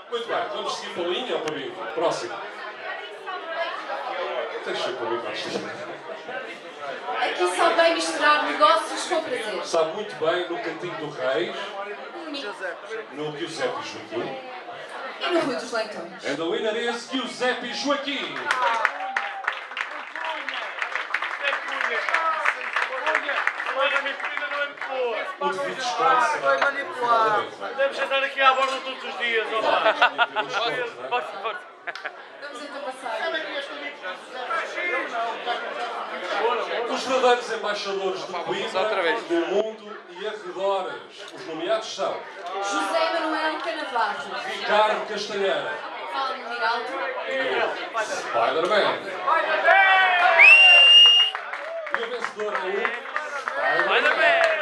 Muito bem, vamos seguir para a linha ou para mim? Próximo. Deixa para mim, Aqui só vem misturar negócios com prazer. Sabe muito bem no Cantinho do Reis, no Giuseppe Joaquim. E no Rui dos Leitões. And the winner is Giuseppe Joaquim. O devido esconde. Foi manipulado. Devemos andar aqui à borda todos os dias, ó lá. Vamos então passar. Os verdadeiros embaixadores do Coimbra, do mundo e arredores. Os nomeados são José Manuel Canavarro. Ricardo Castanheira, Paulo Miraldo. Spider-Man. E o vencedor é o Spider-Man.